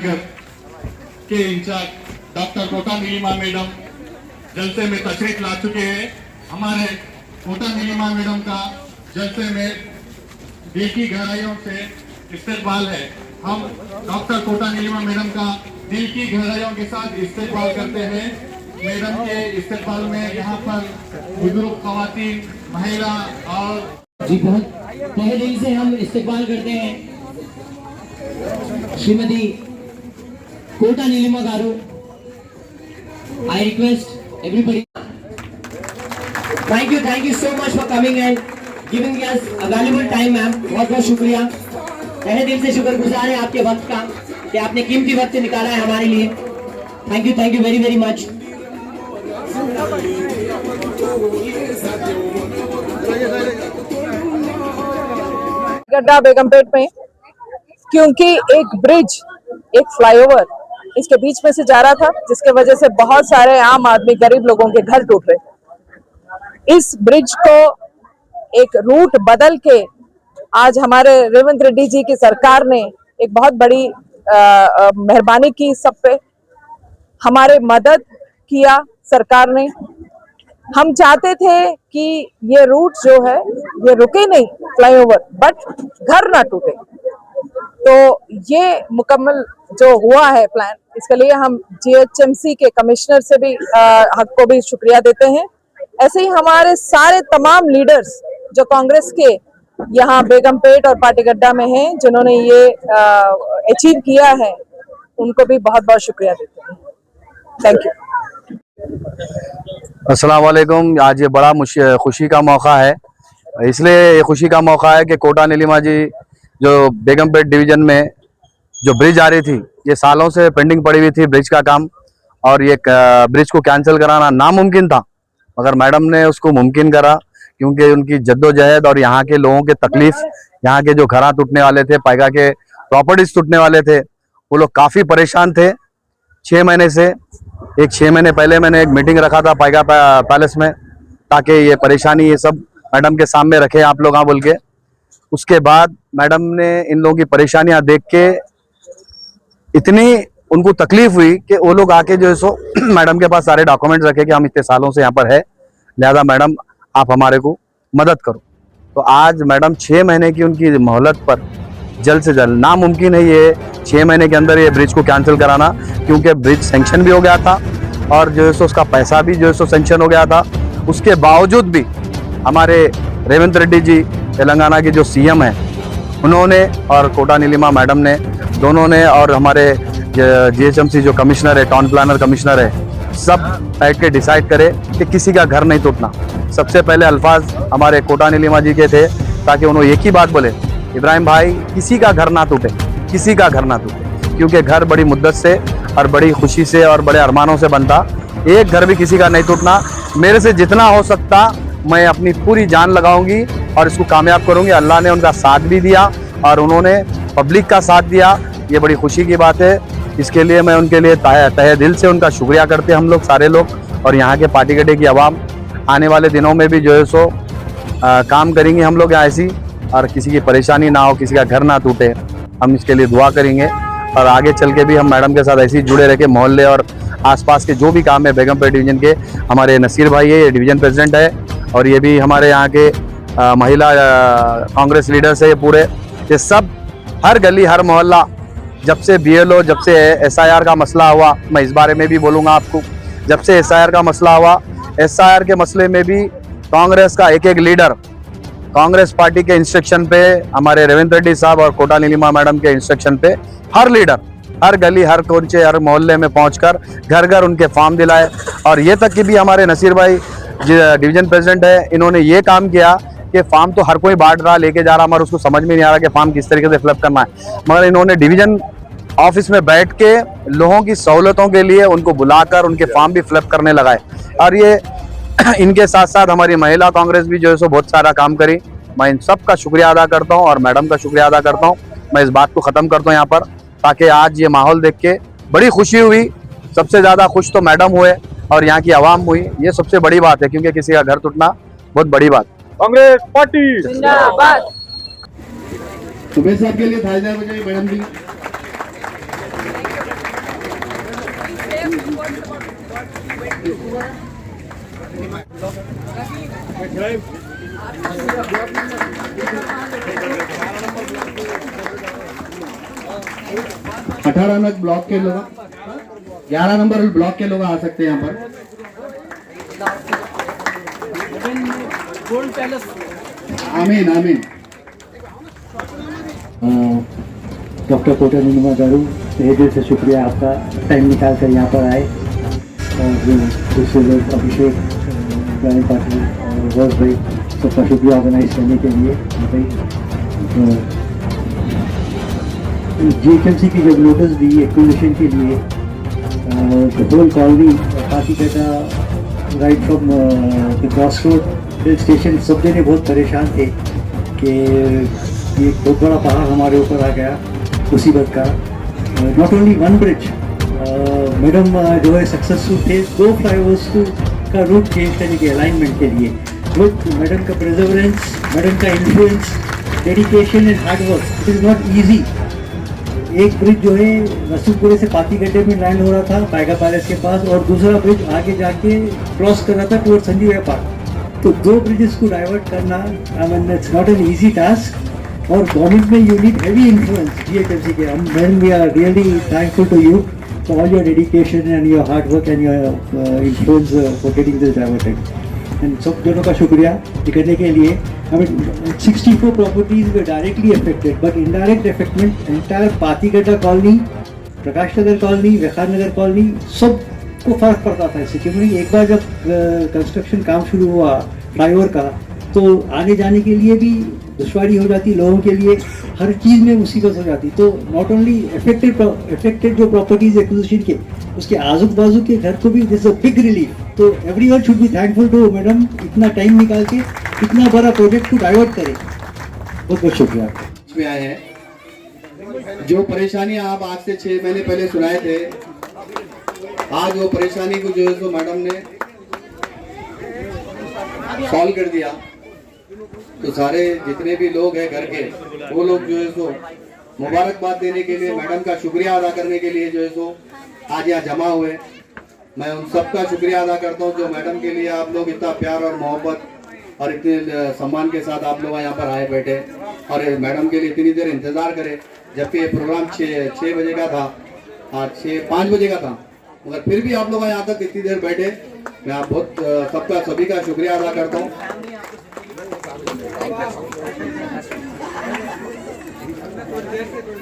के incharge doctor Kota Neelima madam जलसे में तशरीफ ला चुके हैं। हमारे कोटा नीलिमा मैडम का जलसे में दिल की गहराइयों से इस्तेकबाल है। हम डॉक्टर कोटा नीलिमा मैडम का दिल की गहराइयों के साथ इस्तेकबाल करते हैं। मैडम के इस्तेकबाल में यहाँ पर बुजुर्ग खवातीन, महिला और जी बहुत तहे दिल से हम इस्तेकबाल करते हैं श्रीमती कोटा नीलिमा गारू। I request everybody. Thank you so much for coming and giving us a valuable time, ma'am. बहुत बहुत शुक्रिया, तहे दिल से शुक्रगुजार है आपके वक्त का कि आपने कीमती वक्त निकाला है हमारे लिए। Thank you very much. गड्ढा बेगमपेट में क्योंकि एक ब्रिज, एक फ्लाईओवर इसके बीच में से जा रहा था, जिसके वजह से बहुत सारे आम आदमी, गरीब लोगों के घर टूट रहे। इस ब्रिज को एक रूट बदल के आज हमारे रेवंत रेड्डी जी की सरकार ने एक बहुत बड़ी मेहरबानी की, सब पे हमारे मदद किया सरकार ने। हम चाहते थे कि ये रूट जो है ये रुके नहीं फ्लाईओवर, बट घर ना टूटे। तो ये मुकम्मल जो हुआ है प्लान, इसके लिए हम जीएचएमसी के कमिश्नर से भी हक को भी शुक्रिया देते हैं। ऐसे ही हमारे सारे तमाम लीडर्स जो कांग्रेस के यहाँ बेगमपेट और पाटीगड्ढा में हैं, जिन्होंने ये अचीव किया है, उनको भी बहुत बहुत शुक्रिया देते हैं। Thank you. अस्सलाम वालेकुम। आज ये बड़ा खुशी का मौका है, इसलिए ये खुशी का मौका है कि कोटा नीलिमा जी जो बेगमपेट डिवीजन में जो ब्रिज आ रही थी, ये सालों से पेंडिंग पड़ी हुई थी ब्रिज का काम, और ये ब्रिज को कैंसिल कराना नामुमकिन था, मगर मैडम ने उसको मुमकिन करा क्योंकि उनकी जद्दोजहद और यहाँ के लोगों के तकलीफ, यहाँ के जो घरा टूटने वाले थे, पाइगा के प्रॉपर्टीज टूटने वाले थे, वो लोग काफ़ी परेशान थे 6 महीने से। 6 महीने पहले मैंने एक मीटिंग रखा था पाइगा पैलेस में, ताकि ये परेशानी ये सब मैडम के सामने रखे आप लोग बोल के। उसके बाद मैडम ने इन लोगों की परेशानियां देख के इतनी उनको तकलीफ हुई कि वो लोग आके जो है सो मैडम के पास सारे डॉक्यूमेंट्स रखे कि हम इतने सालों से यहाँ पर है, लिहाजा मैडम आप हमारे को मदद करो। तो आज मैडम 6 महीने की उनकी मोहलत पर जल्द से जल्द, नामुमकिन है ये 6 महीने के अंदर ये ब्रिज को कैंसिल कराना, क्योंकि ब्रिज सेंक्शन भी हो गया था और जो है सो उसका पैसा भी जो है सो सेंक्शन हो गया था। उसके बावजूद भी हमारे रेवंत रेड्डी जी, तेलंगाना के जो सीएम हैं, उन्होंने और कोटा नीलिमा मैडम ने, दोनों ने, और हमारे जीएचएमसी जो कमिश्नर है, टाउन प्लानर कमिश्नर है, सब बैठ के डिसाइड करे कि किसी का घर नहीं टूटना। सबसे पहले अल्फाज हमारे कोटा नीलिमा जी के थे, ताकि उन्होंने एक ही बात बोले, इब्राहिम भाई किसी का घर ना टूटे, किसी का घर ना टूटे, क्योंकि घर बड़ी मुद्दत से और बड़ी खुशी से और बड़े अरमानों से बनता। एक घर भी किसी का नहीं टूटना। मेरे से जितना हो सकता मैं अपनी पूरी जान लगाऊंगी और इसको कामयाब करूंगी। अल्लाह ने उनका साथ भी दिया और उन्होंने पब्लिक का साथ दिया, ये बड़ी खुशी की बात है। इसके लिए मैं उनके लिए तहे दिल से उनका शुक्रिया करते हैं हम लोग सारे लोग, और यहाँ के पाटीगड्ढे की आवाम। आने वाले दिनों में भी जो है सो काम करेंगे हम लोग यहाँ ऐसी, और किसी की परेशानी ना हो, किसी का घर ना टूटे, हम इसके लिए दुआ करेंगे। और आगे चल के भी हम मैडम के साथ ऐसे ही जुड़े रह के मोहल्ले और आसपास के जो भी काम है बेगमपेट डिवीजन के, हमारे नसीर भाई है, ये डिवीजन प्रेसिडेंट है, और ये भी हमारे यहाँ के महिला कांग्रेस लीडर्स है, ये पूरे, ये सब हर गली हर मोहल्ला, जब से बीएलओ, जब से एसआईआर का मसला हुआ, मैं इस बारे में भी बोलूँगा आपको, जब से एसआईआर का मसला हुआ, एसआईआर के मसले में भी कांग्रेस का एक लीडर, कांग्रेस पार्टी के इंस्ट्रक्शन पे, हमारे रेवंत रेड्डी साहब और कोटा नीलिमा मैडम के इंस्ट्रक्शन पे, हर लीडर हर गली हर कोने हर मोहल्ले में पहुंचकर घर घर उनके फॉर्म दिलाए। और ये तक कि भी हमारे नसीर भाई डिवीजन प्रेसिडेंट है, इन्होंने ये काम किया कि फॉर्म तो हर कोई बांट रहा, लेके जा रहा, मगर उसको समझ में नहीं आ रहा कि फॉर्म किस तरीके से फिलअप करना है, मगर इन्होंने डिवीजन ऑफिस में बैठ के लोगों की सहूलतों के लिए उनको बुलाकर उनके फॉर्म भी फिलअप करने लगाए। और ये इनके साथ साथ हमारी महिला कांग्रेस भी जो है सो बहुत सारा काम करी। मैं इन सब का शुक्रिया अदा करता हूँ और मैडम का शुक्रिया अदा करता हूँ। मैं इस बात को ख़त्म करता हूँ यहाँ पर, ताकि आज ये माहौल देख के बड़ी खुशी हुई। सबसे ज़्यादा खुश तो मैडम हुए और यहाँ की आवाम हुई, ये सबसे बड़ी बात है, क्योंकि किसी का घर टूटना बहुत बड़ी बात। कांग्रेस पार्टी जिंदाबाद। सुबह साहब के लिए 1000 बजाई मैडम जी। अठारह नंबर ब्लॉक के लोग, 11 नंबर ब्लॉक के लोग आ सकते हैं यहाँ पर। आमीन आमीन। डॉक्टर कोटा नीलिमा गारू, तहे दिल से शुक्रिया आपका टाइम निकाल कर यहाँ पर आए। और दूसरे लोग अभिषेक, इब्राहिम पाटिल और रोज भाई, सबका शुक्रिया ऑर्गेनाइज करने के लिए। GHMC की जब नोटिस दी एक्विजिशन के लिए, whole colony Patikata right from the cross road hill station, सब जने बहुत परेशान थे कि एक बहुत बड़ा पहाड़ हमारे ऊपर आ गया मुसीबत का। Not only one bridge, madam जो है सक्सेसफुल थे 2 फ्लाईओवर्स का रूट चेंज करने के अलाइनमेंट के लिए। बट मैडम का परसेवरेंस, मैडम का influence, dedication and hard work, it is not easy. एक ब्रिज जो है रसूलपुरे से पातीगड्ढे में लैंड हो रहा था टाइगर पैलेस के पास, और दूसरा ब्रिज आगे जाके क्रॉस कर रहा था टुवर्ड संजीव पार्क। तो 2 ब्रिजेस को डाइवर्ट करना, I mean it's not an easy task. और गवर्नमेंट में you need heavy influence GHMC के। हम madam we are really thankful to you for all your dedication and your hard work and your influence for getting this diverted. And सब जनों का शुक्रिया ये करने के लिए। I mean, 64 properties were directly affected, but indirect affectment entire Patigadha colony, Prakash Nagar colony, Vikhar Nagar colony, सबको फर्क पड़ता था इससे। क्योंकि एक बार जब कंस्ट्रक्शन काम शुरू हुआ फ्लाईओवर का, तो आने जाने के लिए भी दुश्वारी हो जाती, लोगों के लिए हर चीज़ में मुसीबत हो जाती। तो नॉट ओनली अफेक्टेड जो प्रॉपर्टीज एक्विजिशन के, उसके आजू बाजू के घर को भी दिस अ बिग रिलीफ। तो everyone should be thankful to madam, इतना टाइम निकाल के इतना बड़ा प्रोजेक्ट को डाइवर्ट करे। बहुत बहुत शुक्रिया। में आए हैं जो परेशानियां आप आज से 6 महीने पहले सुनाए थे, आज वो परेशानी को जो है सो मैडम ने सॉल्व कर दिया। तो सारे जितने भी लोग हैं घर के, वो लोग जो है सो मुबारकबाद देने के लिए, मैडम का शुक्रिया अदा करने के लिए जो है सो आज यहाँ जमा हुए। मैं उन सबका शुक्रिया अदा करता हूँ जो मैडम के लिए आप लोग इतना प्यार और मोहब्बत और इतने सम्मान के साथ आप लोग यहाँ पर आए बैठे, और मैडम के लिए इतनी देर इंतज़ार करे, जबकि ये प्रोग्राम 6 बजे का था, आज 5 बजे का था, मगर फिर भी आप लोग यहाँ तक इतनी देर बैठे। मैं आप बहुत सभी का शुक्रिया अदा करता हूँ।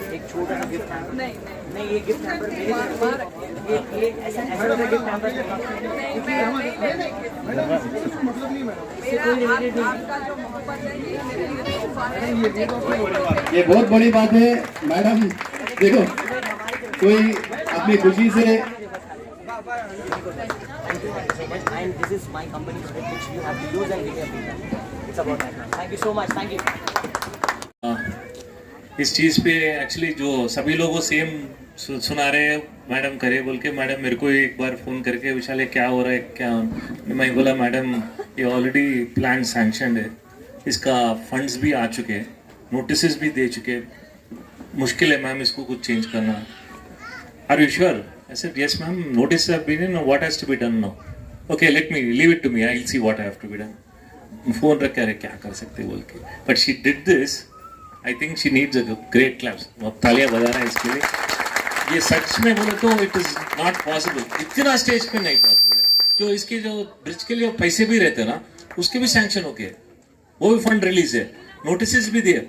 एक छोटा सा गिफ्ट नहीं, ये गिफ्ट ये बहुत बड़ी बात है मैडम। देखो, कोई अपनी खुशी से and this is my company's book which you have to use and give everything. It's about that. Thank you so much. Thank you. इस चीज़ पे एक्चुअली जो सभी लोगों सेम सुना रहे हैं मैडम करे बोल के, मैडम मेरे को एक बार फ़ोन करके विशाल क्या हो रहा है क्या, मैं बोला मैडम ये ऑलरेडी प्लान सैंक्शन है, इसका फंड्स भी आ चुके हैं, नोटिस भी दे चुके, मुश्किल है मैम इसको कुछ चेंज करना। Are you sure? I said yes ma'am, notice have been in, what has to be done now? Okay, let me leave it to me, I'll see what I have to be done. Phone रख के क्या कर सकते बोल के, but she did this. I think she needs a great claps. तालियां बजाना इसके लिए। ये सच में बोले तो it is not possible, इतना स्टेज पे नहीं पॉसिबल है। जो इसके जो ब्रिज के लिए पैसे भी रहते ना, उसके भी सैंक्शन हो गए, वो भी फंड रिलीज है, नोटिस भी दिए,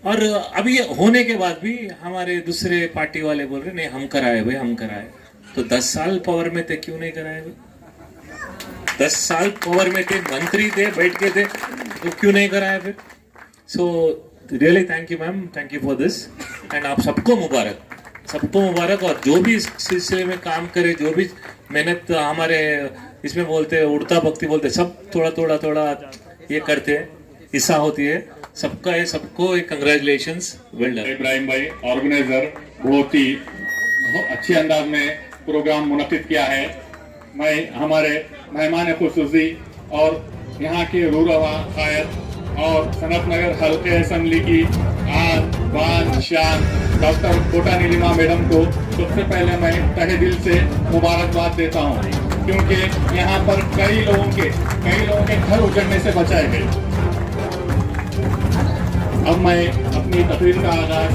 और अभी ये होने के बाद भी हमारे दूसरे पार्टी वाले बोल रहे नहीं हम कराए भाई, हम कराए। तो 10 साल पावर में थे, क्यों नहीं कराए भाई? 10 साल पावर में थे, मंत्री थे, बैठ के थे, तो क्यों नहीं कराए फिर? So really thank you ma'am, thank you for this, and आप सबको मुबारक। और जो भी इस सिलसिले में काम करे, जो भी मेहनत हमारे इसमें बोलते हैं उड़ता भक्ति बोलते, सब थोड़ा ये करते हैं, हिस्सा होती है सबका, ये सबको एक कंग्रेचुलेशंस, वेल डन। इब्राहिम भाई ऑर्गेनाइजर बहुत ही अच्छे अंदाज में प्रोग्राम मुनक्किद किया है। मैं हमारे मेहमान खुसूसी और यहाँ के रूरवा कायद और सनत नगर हल्के असम्बली की आन बान शान डॉक्टर कोटा नीलिमा मैडम को सबसे पहले मैं तहे दिल से मुबारकबाद देता हूँ। क्योंकि यहाँ पर कई लोगों के घर उजड़ने से बचाए गए। अब मैं अपनी तकरीर का आगाज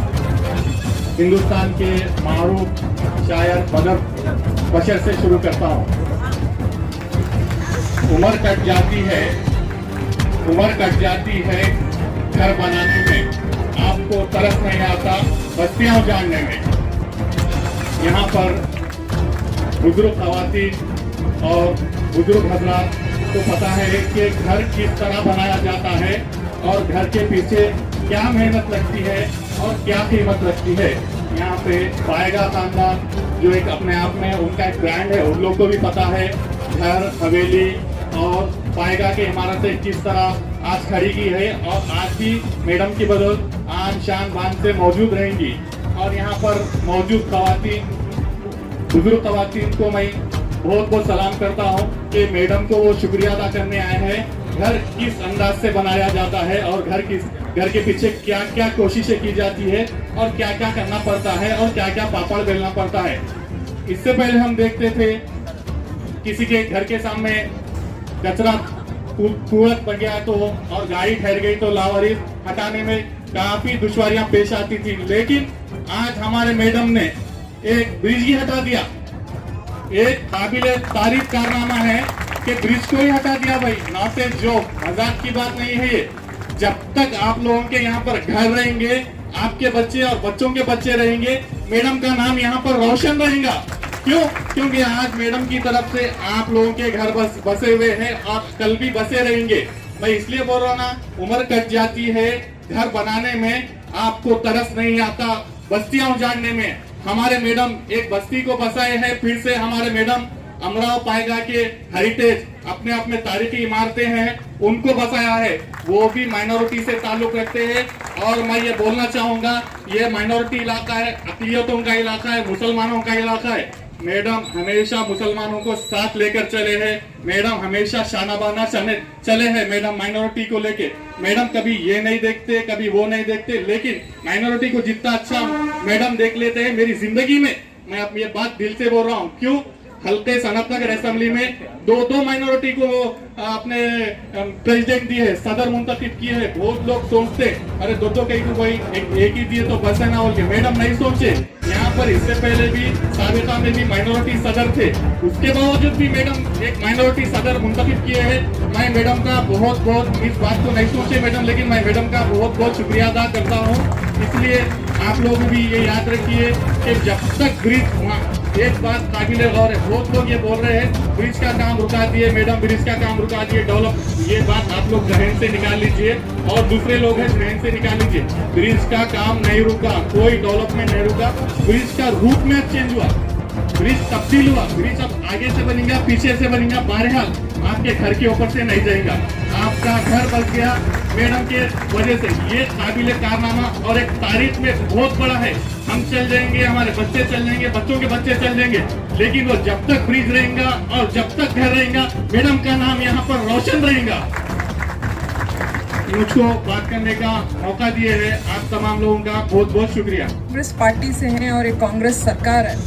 हिंदुस्तान के मारूफ शायर बदर बशर से शुरू करता हूँ। उम्र कट जाती है घर बनाने में, आपको तरस नहीं आता बस्तियां उजाड़ने में। यहाँ पर बुजुर्ग खवातीन और बुजुर्ग हजरात को पता है कि घर किस तरह बनाया जाता है और घर के पीछे क्या मेहनत लगती है और क्या कीमत लगती है। यहाँ पे पाएगा खानदान जो एक अपने आप में उनका एक ब्रांड है, उन लोग को भी पता है घर हवेली और पाएगा की इमारतें किस तरह आज खड़ी की है और आज भी मैडम की बदौलत आन शान बान से मौजूद रहेंगी। और यहाँ पर मौजूद खवातीन, बुजुर्ग खवातीन को मैं बहुत बहुत सलाम करता हूँ कि मैडम को वो शुक्रिया अदा करने आए हैं। घर किस अंदाज से बनाया जाता है और घर के पीछे क्या क्या कोशिशें की जाती है और क्या क्या करना पड़ता है और क्या क्या पापड़ बेलना पड़ता है। इससे पहले हम देखते थे किसी के घर के सामने कचरा कूड़त पड़ गया तो और गाड़ी ठहर गई तो लावारिस हटाने में काफी दुश्वारियां पेश आती थी, लेकिन आज हमारे मैडम ने एक ब्रिज ही हटा दिया। एक काबिले तारीफ कारनामा है कि ब्रिज को ही हटा दिया भाई, ना से जो मजाक की बात नहीं है ये। जब तक आप लोगों के यहाँ पर घर रहेंगे, आपके बच्चे और बच्चों के बच्चे रहेंगे, मैडम का नाम यहाँ पर रोशन रहेगा। क्यों? क्योंकि आज मैडम की तरफ से आप लोगों के घर बसे हुए हैं और कल भी बसे रहेंगे। मैं इसलिए बोल रहा हूँ ना, उम्र कट जाती है घर बनाने में, आपको तरस नहीं आता बस्तियां उजाड़ने में। हमारे मैडम एक बस्ती को बसाए हैं फिर से। हमारे मैडम अमराव पाएगा के हेरिटेज अपने आप में तारीखी इमारतें हैं, उनको बसाया है। वो भी माइनॉरिटी से ताल्लुक रखते हैं और मैं ये बोलना चाहूंगा, ये माइनॉरिटी इलाका है, अक़लियतों का इलाका है, मुसलमानों का इलाका है। मैडम हमेशा मुसलमानों को साथ लेकर चले हैं, मैडम हमेशा शानाबाना चले हैं मैडम माइनॉरिटी को लेके। मैडम कभी ये नहीं देखते, कभी वो नहीं देखते, लेकिन माइनॉरिटी को जितना अच्छा मैडम देख लेते हैं मेरी जिंदगी में, मैं अब ये बात दिल से बोल रहा हूँ। क्यों? हल्के सनत नगर असेंबली में दो माइनॉरिटी को अपने प्रेसिडेंट दिए है, सदर मुंतखब किए हैं। बहुत लोग सोचते अरे दो कहीं को भाई एक ही दिए तो बस है ना बोल के, मैडम नहीं सोचे। यहाँ पर इससे पहले भी साबिका में भी माइनॉरिटी सदर थे, उसके बावजूद भी मैडम एक माइनॉरिटी सदर मुंतखब किए हैं। मैं मैडम का बहुत इस बात को नहीं सोचे मैडम, लेकिन मैं मैडम का बहुत शुक्रिया अदा करता हूँ। इसलिए आप लोग भी ये याद रखिए कि जब तक ब्रिज, एक बात काबिले गौर है, बहुत लोग ये बोल रहे हैं ब्रिज का काम रुका दिए मैडम, ब्रिज का काम रुका दिए डेवलप, ये बात आप लोग जहन से निकाल लीजिए और दूसरे लोग हैं जहन से निकाल लीजिए। ब्रिज का काम नहीं रुका, कोई डेवलपमेंट नहीं रुका, ब्रिज का रूट में चेंज हुआ, ब्रिज तब्दील हुआ। ब्रिज अब आगे से बनेगा, पीछे से बनेगा, बहरहाल आपके घर के ऊपर से नहीं जाएगा, आपका घर बच गया मैडम के वजह से। ये काबिले कारनामा और एक तारीख में बहुत बड़ा है। हम चल जाएंगे, हमारे बच्चे चल जाएंगे, बच्चों के बच्चे चल जाएंगे, लेकिन वो जब तक ब्रिज रहेगा और जब तक घर रहेगा, मैडम का नाम यहाँ पर रोशन रहेगा। मुझको बात करने का मौका दिए है आप तमाम लोगों का बहुत शुक्रिया। कांग्रेस पार्टी से हैं और एक कांग्रेस सरकार है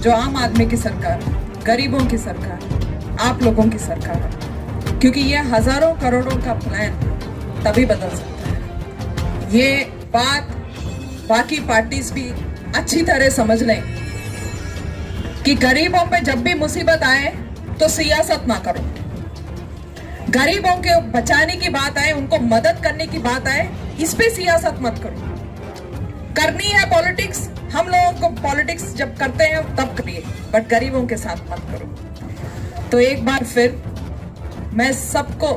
जो आम आदमी की सरकार है, गरीबों की सरकार है, आप लोगों की सरकार है। क्योंकि ये हजारों करोड़ों का प्लान तभी बदल सकता है। ये बात बाकी पार्टीज भी अच्छी तरह समझ लें कि गरीबों पे जब भी मुसीबत आए तो सियासत ना करो। गरीबों के बचाने की बात आए, उनको मदद करने की बात आए, इस पे सियासत मत करो। करनी है पॉलिटिक्स, हम लोगों को पॉलिटिक्स जब करते हैं तब करिए, बट गरीबों के साथ मत करो। तो एक बार फिर मैं सबको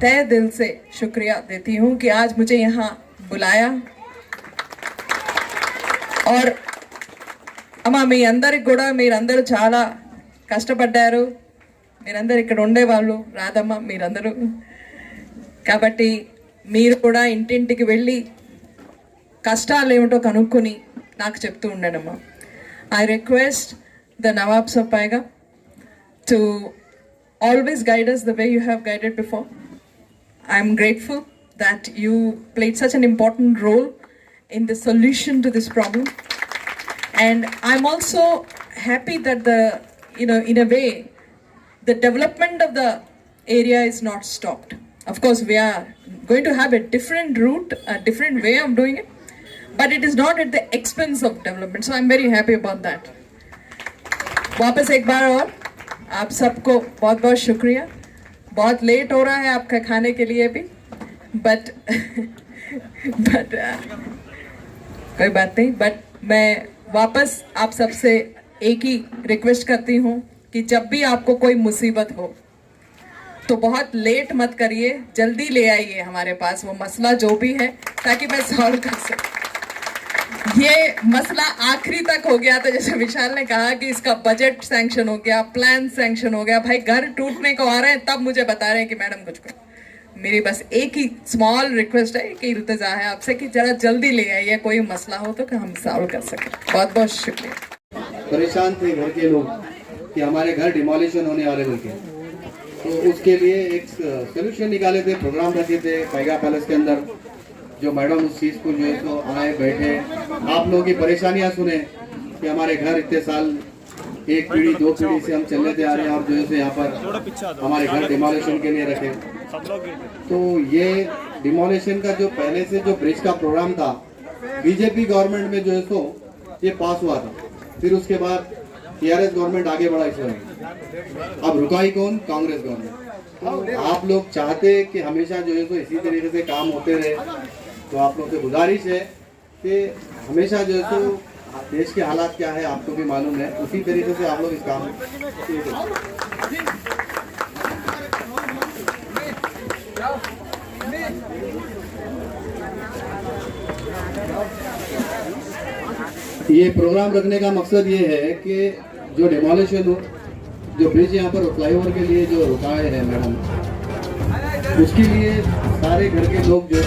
तहे दिल से शुक्रिया देती हूँ कि आज मुझे यहाँ बुलाया। और అమ్మా మీ అందరికి కూడా మీరందరూ చాలా కష్టపడ్డారు, మీరందరూ ఇక్కడ ఉండేవాళ్ళు, రాదమ్మ మీరందరూ, కాబట్టి మీరు కూడా ఇంటింటికి వెళ్ళి కష్టాలు ఏమిటో కనుక్కొని నాకు చెప్తూ ఉండండమ్మా. ఐ రిక్వెస్ట్ ద నవాబ్ సాబ్ పైగా to always guide us the way you have guided before. I am grateful that you played such an important role in the solution to this problem. And I'm also happy that in a way, the development of the area is not stopped. Of course, we are going to have a different route, a different way of doing it, but it is not at the expense of development. So I'm very happy about that. वापस एक बार और आप सबको बहुत बहुत शुक्रिया. बहुत late हो रहा है आपका खाने के लिए भी, बट कोई बात नहीं. बट मैं वापस आप सबसे एक ही रिक्वेस्ट करती हूँ कि जब भी आपको कोई मुसीबत हो तो बहुत लेट मत करिए, जल्दी ले आइए हमारे पास वो मसला जो भी है, ताकि मैं सॉल्व कर सकूं. ये मसला आखिरी तक हो गया था, जैसे विशाल ने कहा कि इसका बजट सैंक्शन हो गया, प्लान सैंक्शन हो गया. भाई घर टूटने को आ रहे हैं तब मुझे बता रहे हैं कि मैडम कुछ करो. मेरी बस एक ही स्मॉल रिक्वेस्ट है कि इल्तिजा है आपसे कि जरा जल्दी ले आइए, कोई मसला हो तो कि हम सॉल्व कर सकें. बहुत बहुत शुक्रिया. परेशान थे घर के लोग कि हमारे घर डिमोलिशन होने वाले बोल के, तो उसके लिए एक सोल्यूशन निकाले थे, प्रोग्राम रखे थे पैगा पैलेस के अंदर. जो मैडम उस चीज़ को जो है तो आए बैठे, आप लोगों की परेशानियां सुने कि हमारे घर इतने साल, एक पीढ़ी 2 पीढ़ी से हम चलते आ रहे हैं और जो है यहाँ पर हमारे घर डिमोलिशन के लिए रखे. तो ये डिमोलिशन का जो पहले से जो ब्रिज का प्रोग्राम था बीजेपी गवर्नमेंट में जो है तो ये पास हुआ था. फिर उसके बाद टीआरएस गवर्नमेंट आगे बढ़ा इसमें. अब रुका ही कौन? कांग्रेस गवर्नमेंट. तो आप लोग चाहते कि हमेशा जो है तो इसी तरीके से काम होते रहे, तो आप लोग से गुजारिश है कि हमेशा जो है तो देश के हालात क्या है आपको भी मालूम है, उसी तरीके से आप लोग इस काम ये प्रोग्राम रखने का मकसद ये है कि जो डिमोलिशन हो, जो ब्रिज यहाँ पर फ्लाईओवर के लिए जो रुकाए हैं मैडम, उसके लिए सारे घर के लोग जो